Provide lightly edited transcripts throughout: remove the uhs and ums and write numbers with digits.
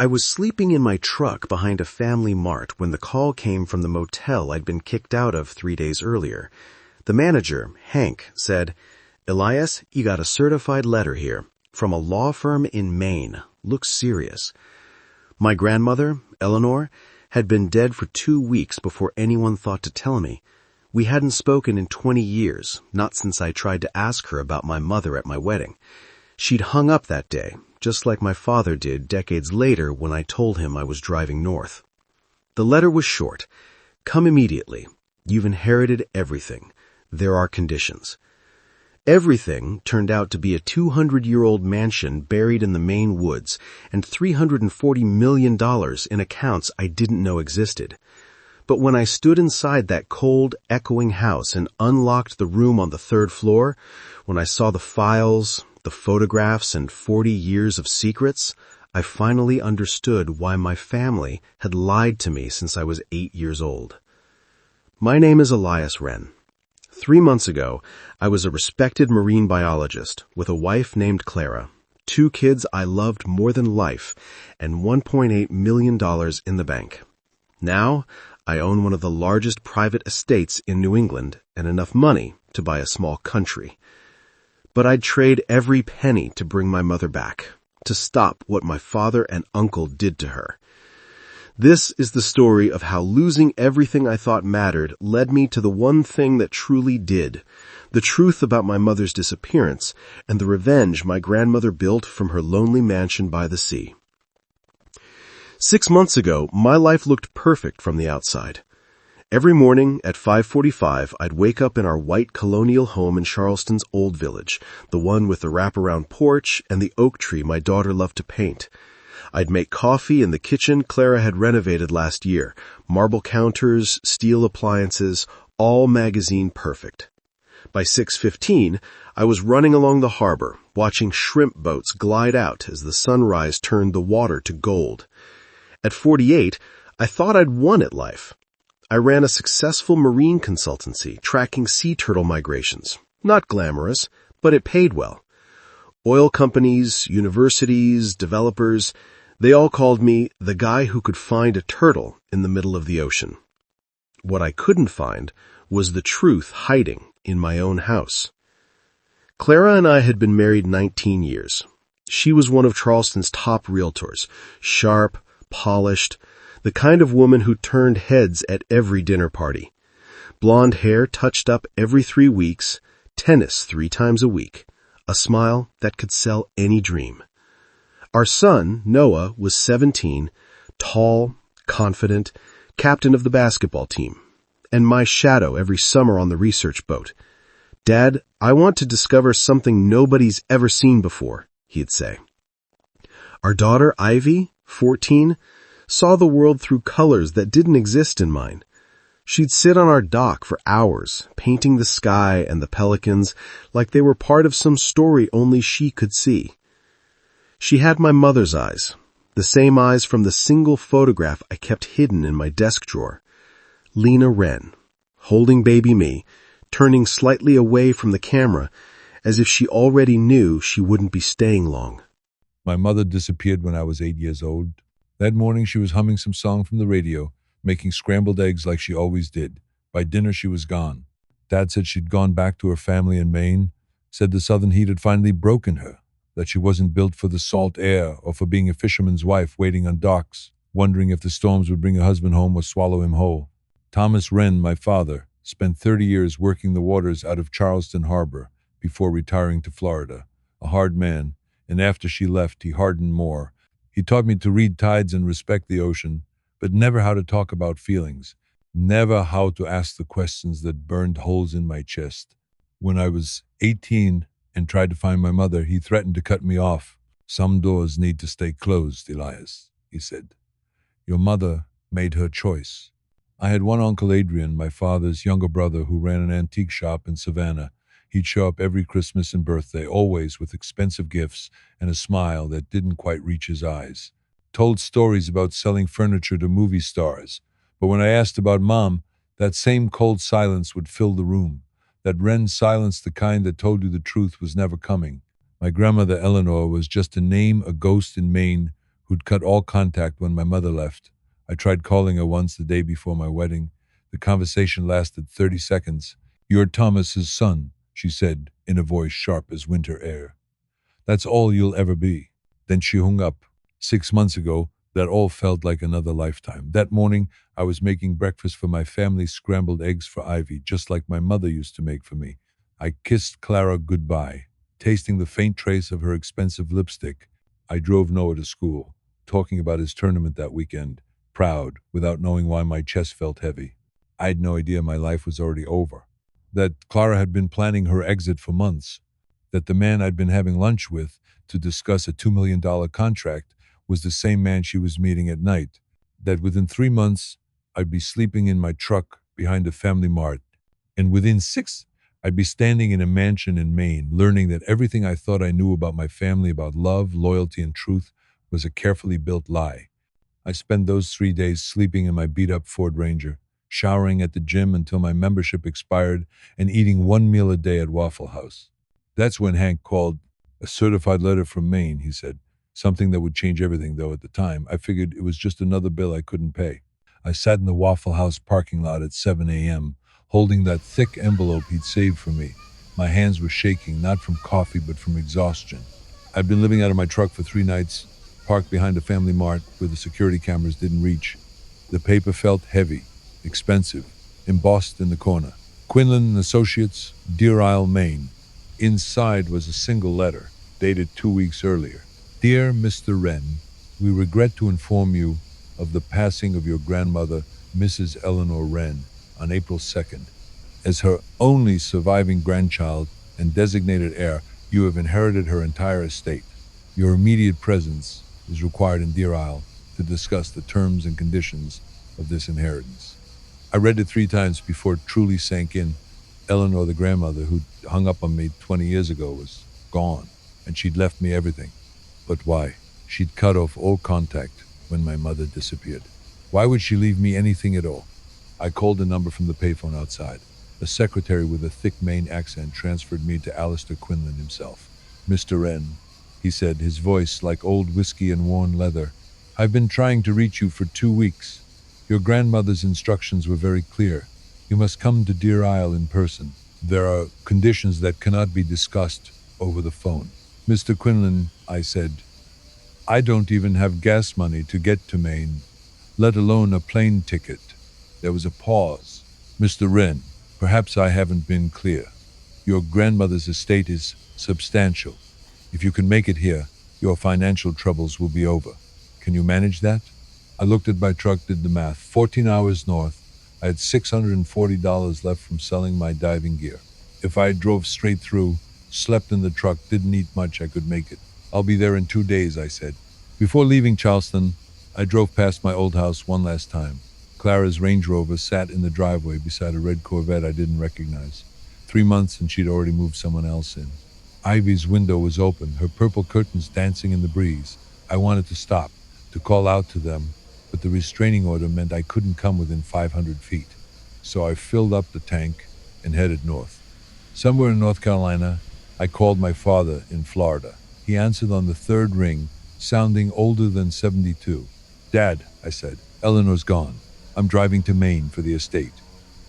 I was sleeping in my truck behind a family mart when the call came from the motel I'd been kicked out of 3 days earlier. The manager, Hank, said, "Elias, you got a certified letter here from a law firm in Maine. Looks serious." My grandmother, Eleanor, had been dead for 2 weeks before anyone thought to tell me. We hadn't spoken in 20 years, not since I tried to ask her about my mother at my wedding. She'd hung up that day, just like my father did decades later when I told him I was driving north. The letter was short. "Come immediately. You've inherited everything. There are conditions." Everything turned out to be a 200-year-old mansion buried in the Maine woods and $340 million in accounts I didn't know existed. But when I stood inside that cold, echoing house and unlocked the room on the 3rd floor, when I saw the files, the photographs, and 40 years of secrets, I finally understood why my family had lied to me since I was 8 years old. My name is Elias Wren. 3 months ago, I was a respected marine biologist with a wife named Clara, 2 kids I loved more than life, and $1.8 million in the bank. Now, I own one of the largest private estates in New England and enough money to buy a small country. But I'd trade every penny to bring my mother back, to stop what my father and uncle did to her. This is the story of how losing everything I thought mattered led me to the one thing that truly did, the truth about my mother's disappearance and the revenge my grandmother built from her lonely mansion by the sea. 6 months ago, my life looked perfect from the outside. Every morning at 5:45, I'd wake up in our white colonial home in Charleston's Old Village, the one with the wraparound porch and the oak tree my daughter loved to paint. I'd make coffee in the kitchen Clara had renovated last year, marble counters, steel appliances, all magazine perfect. By 6:15, I was running along the harbor, watching shrimp boats glide out as the sunrise turned the water to gold. At 48, I thought I'd won at life. I ran a successful marine consultancy tracking sea turtle migrations. Not glamorous, but it paid well. Oil companies, universities, developers, they all called me the guy who could find a turtle in the middle of the ocean. What I couldn't find was the truth hiding in my own house. Clara and I had been married 19 years. She was one of Charleston's top realtors, sharp, polished, the kind of woman who turned heads at every dinner party. Blonde hair touched up every 3 weeks, tennis 3 times a week, a smile that could sell any dream. Our son, Noah, was 17, tall, confident, captain of the basketball team, and my shadow every summer on the research boat. "Dad, I want to discover something nobody's ever seen before," he'd say. Our daughter, Ivy, 14, saw the world through colors that didn't exist in mine. She'd sit on our dock for hours, painting the sky and the pelicans like they were part of some story only she could see. She had my mother's eyes, the same eyes from the single photograph I kept hidden in my desk drawer. Lena Wren, holding baby me, turning slightly away from the camera, as if she already knew she wouldn't be staying long. My mother disappeared when I was 8 years old. That morning she was humming some song from the radio, making scrambled eggs like she always did. By dinner she was gone. Dad said she'd gone back to her family in Maine, said the southern heat had finally broken her, that she wasn't built for the salt air or for being a fisherman's wife waiting on docks, wondering if the storms would bring her husband home or swallow him whole. Thomas Wren, my father, spent 30 years working the waters out of Charleston Harbor before retiring to Florida. A hard man, and after she left, he hardened more. He taught me to read tides and respect the ocean, but never how to talk about feelings, never how to ask the questions that burned holes in my chest. When I was 18 and tried to find my mother, he threatened to cut me off. "Some doors need to stay closed, Elias," he said. "Your mother made her choice." I had one Uncle Adrian, my father's younger brother, who ran an antique shop in Savannah. He'd show up every Christmas and birthday, always with expensive gifts and a smile that didn't quite reach his eyes. Told stories about selling furniture to movie stars. But when I asked about Mom, that same cold silence would fill the room. That Wren silence, the kind that told you the truth was never coming. My grandmother Eleanor was just a name, a ghost in Maine, who'd cut all contact when my mother left. I tried calling her once the day before my wedding. The conversation lasted 30 seconds. "You're Thomas's son," she said, in a voice sharp as winter air. "That's all you'll ever be." Then she hung up. 6 months ago, that all felt like another lifetime. That morning, I was making breakfast for my family, scrambled eggs for Ivy, just like my mother used to make for me. I kissed Clara goodbye, tasting the faint trace of her expensive lipstick. I drove Noah to school, talking about his tournament that weekend, proud, without knowing why my chest felt heavy. I had no idea my life was already over. That Clara had been planning her exit for months. That the man I'd been having lunch with to discuss a $2 million contract was the same man she was meeting at night. That within 3 months, I'd be sleeping in my truck behind a family mart. And within 6, I'd be standing in a mansion in Maine, learning that everything I thought I knew about my family, about love, loyalty, and truth, was a carefully built lie. I spent those 3 days sleeping in my beat-up Ford Ranger, showering at the gym until my membership expired, and eating 1 meal a day at Waffle House. That's when Hank called. "A certified letter from Maine," he said. Something that would change everything, though at the time, I figured it was just another bill I couldn't pay. I sat in the Waffle House parking lot at 7 a.m., holding that thick envelope he'd saved for me. My hands were shaking, not from coffee, but from exhaustion. I'd been living out of my truck for 3 nights, parked behind a family mart where the security cameras didn't reach. The paper felt heavy, expensive, embossed in the corner. Quinlan and Associates, Deer Isle, Maine. Inside was a single letter, dated 2 weeks earlier. "Dear Mr. Wren, we regret to inform you of the passing of your grandmother, Mrs. Eleanor Wren, on April 2nd. As her only surviving grandchild and designated heir, you have inherited her entire estate. Your immediate presence is required in Deer Isle to discuss the terms and conditions of this inheritance." I read it 3 times before it truly sank in. Eleanor, the grandmother who hung up on me 20 years ago, was gone, and she'd left me everything. But why? She'd cut off all contact when my mother disappeared. Why would she leave me anything at all? I called a number from the payphone outside. A secretary with a thick Maine accent transferred me to Alistair Quinlan himself. "Mr. Wren," he said, his voice like old whiskey and worn leather. "I've been trying to reach you for 2 weeks. Your grandmother's instructions were very clear. You must come to Deer Isle in person. There are conditions that cannot be discussed over the phone." "Mr. Quinlan," I said, "I don't even have gas money to get to Maine, let alone a plane ticket." There was a pause. "Mr. Wren, perhaps I haven't been clear. Your grandmother's estate is substantial. If you can make it here, your financial troubles will be over. Can you manage that?" I looked at my truck, did the math. 14 hours north. I had $640 left from selling my diving gear. If I drove straight through, slept in the truck, didn't eat much, I could make it. "I'll be there in 2 days," I said. Before leaving Charleston, I drove past my old house one last time. Clara's Range Rover sat in the driveway beside a red Corvette I didn't recognize. 3 months and she'd already moved someone else in. Ivy's window was open, her purple curtains dancing in the breeze. I wanted to stop, to call out to them, but the restraining order meant I couldn't come within 500 feet. So I filled up the tank and headed north. Somewhere in North Carolina, I called my father in Florida. He answered on the 3rd ring, sounding older than 72. "Dad," I said, "Eleanor's gone. I'm driving to Maine for the estate."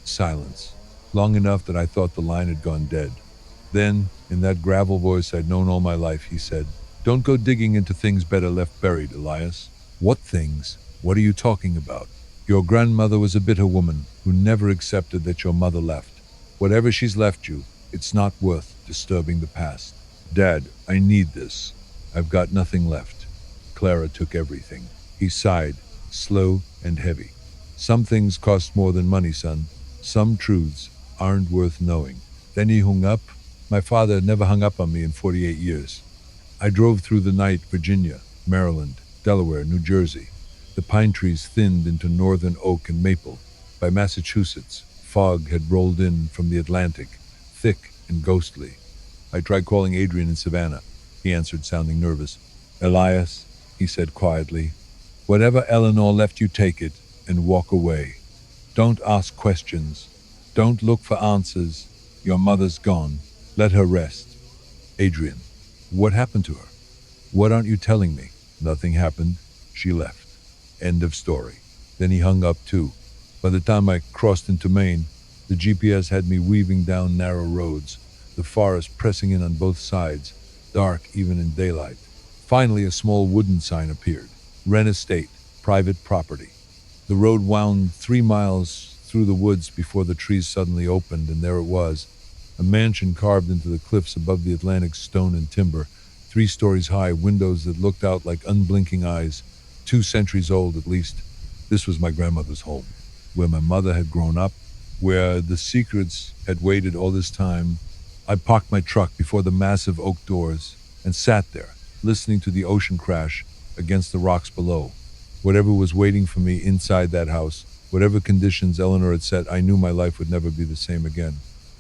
Silence. Long enough that I thought the line had gone dead. Then, in that gravel voice I'd known all my life, he said, "Don't go digging into things better left buried, Elias." "What things? What are you talking about?" "Your grandmother was a bitter woman who never accepted that your mother left. Whatever she's left you, it's not worth disturbing the past." "Dad, I need this. I've got nothing left. Clara took everything." He sighed, slow and heavy. "Some things cost more than money, son. Some truths aren't worth knowing." Then he hung up. My father had never hung up on me in 48 years. I drove through the night, Virginia, Maryland, Delaware, New Jersey. The pine trees thinned into northern oak and maple. By Massachusetts, fog had rolled in from the Atlantic, thick and ghostly. I tried calling Adrian in Savannah. He answered, sounding nervous. "Elias," he said quietly, "whatever Eleanor left you, take it and walk away. Don't ask questions. Don't look for answers. Your mother's gone. Let her rest." "Adrian, what happened to her? What aren't you telling me?" "Nothing happened. She left. End of story. Then he hung up too. By the time I crossed into Maine, the GPS had me weaving down narrow roads, the forest pressing in on both sides, dark even in daylight. Finally, a small wooden sign appeared. Wren Estate, private property. The road wound 3 miles through the woods before the trees suddenly opened, and there it was, a mansion carved into the cliffs above the Atlantic, stone and timber, 3 stories high, windows that looked out like unblinking eyes, 2 centuries old at least. This was my grandmother's home, where my mother had grown up, where the secrets had waited all this time. I parked my truck before the massive oak doors and sat there, listening to the ocean crash against the rocks below. Whatever was waiting for me inside that house, whatever conditions Eleanor had set, I knew my life would never be the same again.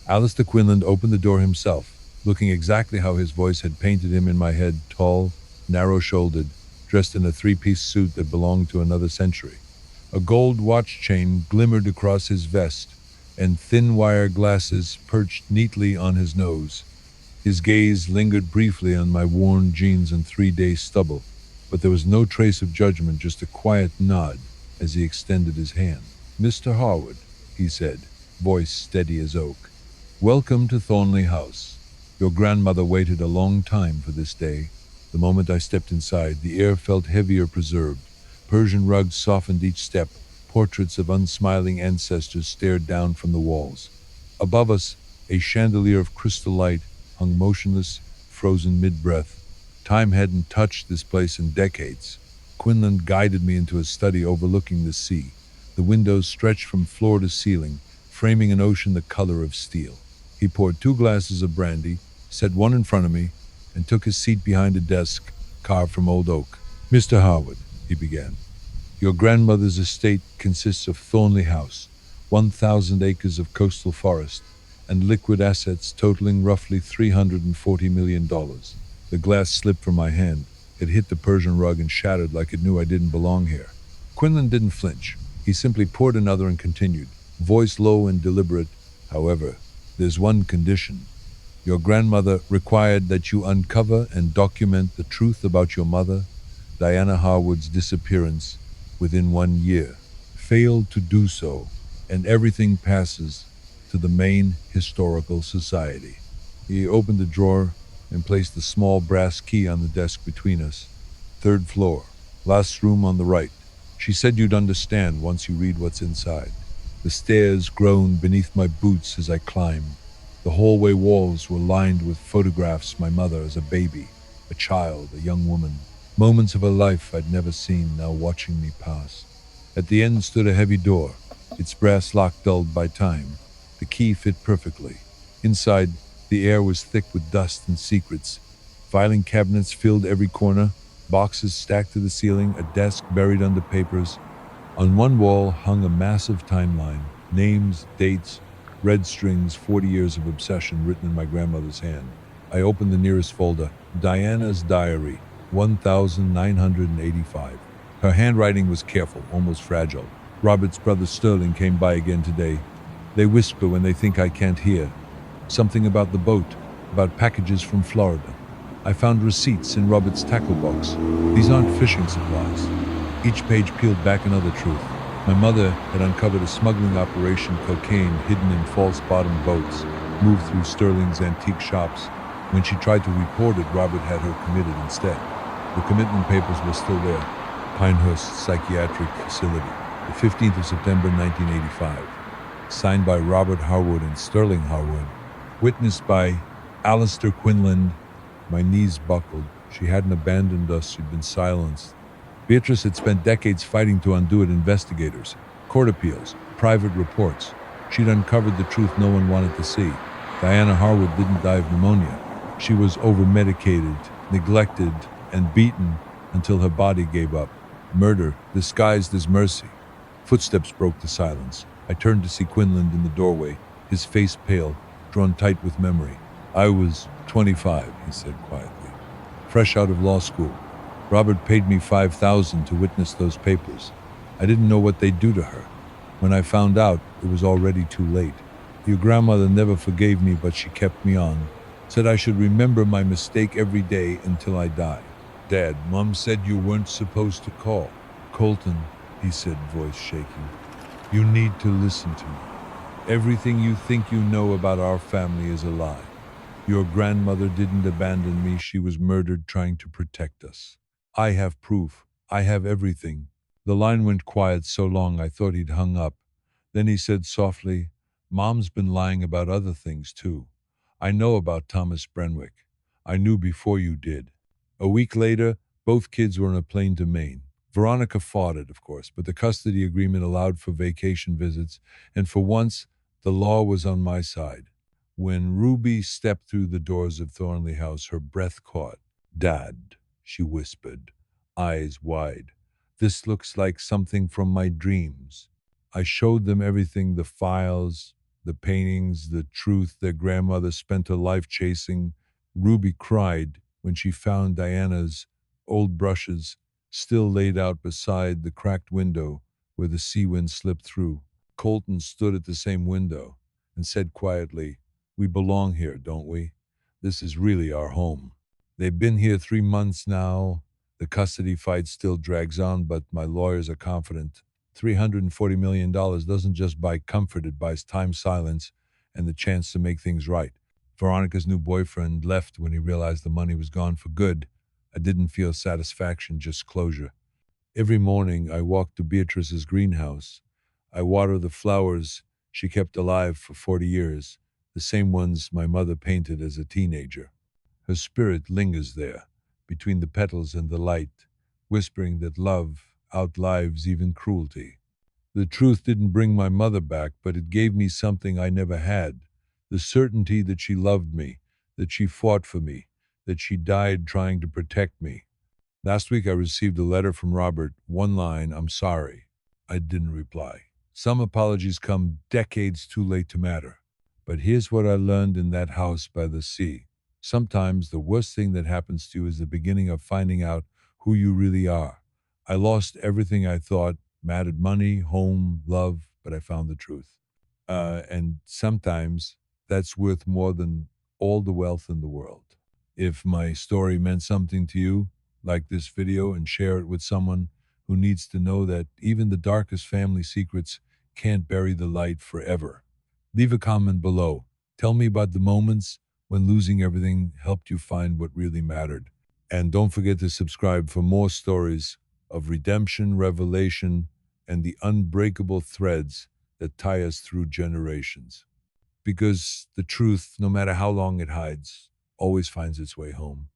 Alistair Quinlan opened the door himself, looking exactly how his voice had painted him in my head, tall, narrow-shouldered, dressed in a 3-piece suit that belonged to another century. A gold watch chain glimmered across his vest, and thin wire glasses perched neatly on his nose. His gaze lingered briefly on my worn jeans and 3-day stubble, but there was no trace of judgment, just a quiet nod as he extended his hand. "Mr. Harwood," he said, voice steady as oak. "Welcome to Thornley House. Your grandmother waited a long time for this day." The moment I stepped inside, the air felt heavier, preserved. Persian rugs softened each step. Portraits of unsmiling ancestors stared down from the walls. Above us, a chandelier of crystal light hung motionless, frozen mid-breath. Time hadn't touched this place in decades. Quinlan guided me into a study overlooking the sea. The windows stretched from floor to ceiling, framing an ocean the color of steel. He poured 2 glasses of brandy, set one in front of me, and took his seat behind a desk carved from old oak. "Mr. Harwood," he began, "your grandmother's estate consists of Thornley House, 1,000 acres of coastal forest, and liquid assets totaling roughly $340 million. The glass slipped from my hand. It hit the Persian rug and shattered like it knew I didn't belong here. Quinlan didn't flinch. He simply poured another and continued, voice low and deliberate. "However, there's one condition. Your grandmother required that you uncover and document the truth about your mother, Diana Harwood's disappearance, within 1 year. Failed to do so, and everything passes to the Maine Historical Society." He opened a drawer and placed a small brass key on the desk between us. "3rd floor, last room on the right. She said you'd understand once you read what's inside." The stairs groaned beneath my boots as I climbed. The hallway walls were lined with photographs of my mother as a baby, a child, a young woman. Moments of her life I'd never seen now watching me pass. At the end stood a heavy door, its brass lock dulled by time. The key fit perfectly. Inside, the air was thick with dust and secrets. Filing cabinets filled every corner, boxes stacked to the ceiling, a desk buried under papers. On one wall hung a massive timeline, names, dates, red strings, 40 years of obsession written in my grandmother's hand. I opened the nearest folder, Diana's Diary, 1985. Her handwriting was careful, almost fragile. "Robert's brother Sterling came by again today. They whisper when they think I can't hear. Something about the boat, about packages from Florida. I found receipts in Robert's tackle box. These aren't fishing supplies." Each page peeled back another truth. My mother had uncovered a smuggling operation, cocaine hidden in false-bottomed boats, moved through Sterling's antique shops. When she tried to report it, Robert had her committed instead. The commitment papers were still there. Pinehurst Psychiatric Facility, the 15th of September, 1985. Signed by Robert Harwood and Sterling Harwood. Witnessed by Alistair Quinlan. My knees buckled. She hadn't abandoned us, she'd been silenced. Beatrice had spent decades fighting to undo it. Investigators, court appeals, private reports. She'd uncovered the truth no one wanted to see. Diana Harwood didn't die of pneumonia. She was over-medicated, neglected, and beaten until her body gave up. Murder disguised as mercy. Footsteps broke the silence. I turned to see Quinlan in the doorway, his face pale, drawn tight with memory. "I was 25, he said quietly. "Fresh out of law school. Robert paid me $5,000 to witness those papers. I didn't know what they'd do to her. When I found out, it was already too late. Your grandmother never forgave me, but she kept me on. Said I should remember my mistake every day until I die. Dad, Mom said you weren't supposed to call. Colton, he said, voice shaking, you need to listen to me. Everything you think you know about our family is a lie. Your grandmother didn't abandon me. She was murdered trying to protect us. I have proof. I have everything. The line went quiet so long I thought he'd hung up. Then he said softly, Mom's been lying about other things too. I know about Thomas Brenwick. I knew before you did. A week later, both kids were on a plane to Maine. Veronica fought it, of course, but the custody agreement allowed for vacation visits, and for once, the law was on my side. When Ruby stepped through the doors of Thornley House, her breath caught. Dad, she whispered, eyes wide. This looks like something from my dreams. I showed them everything, the files, the paintings, the truth their grandmother spent her life chasing. Ruby cried when she found Diana's old brushes still laid out beside the cracked window where the sea wind slipped through. Colton stood at the same window and said quietly, we belong here, don't we? This is really our home. They've been here 3 months now. The custody fight still drags on, but my lawyers are confident. $340 million doesn't just buy comfort, it buys time, silence, and the chance to make things right. Veronica's new boyfriend left when he realized the money was gone for good. I didn't feel satisfaction, just closure. Every morning I walked to Beatrice's greenhouse. I water the flowers she kept alive for 40 years, the same ones my mother painted as a teenager. Her spirit lingers there, between the petals and the light, whispering that love outlives even cruelty. The truth didn't bring my mother back, but it gave me something I never had, the certainty that she loved me, that she fought for me, that she died trying to protect me. Last week I received a letter from Robert, one line, I'm sorry. I didn't reply. Some apologies come decades too late to matter. But here's what I learned in that house by the sea. Sometimes the worst thing that happens to you is the beginning of finding out who you really are. I lost everything I thought mattered, money, home, love, but I found the truth. And sometimes that's worth more than all the wealth in the world. If my story meant something to you, like this video and share it with someone who needs to know that even the darkest family secrets can't bury the light forever. Leave a comment below. Tell me about the moments when losing everything helped you find what really mattered. And don't forget to subscribe for more stories of redemption, revelation, and the unbreakable threads that tie us through generations. Because the truth, no matter how long it hides, always finds its way home.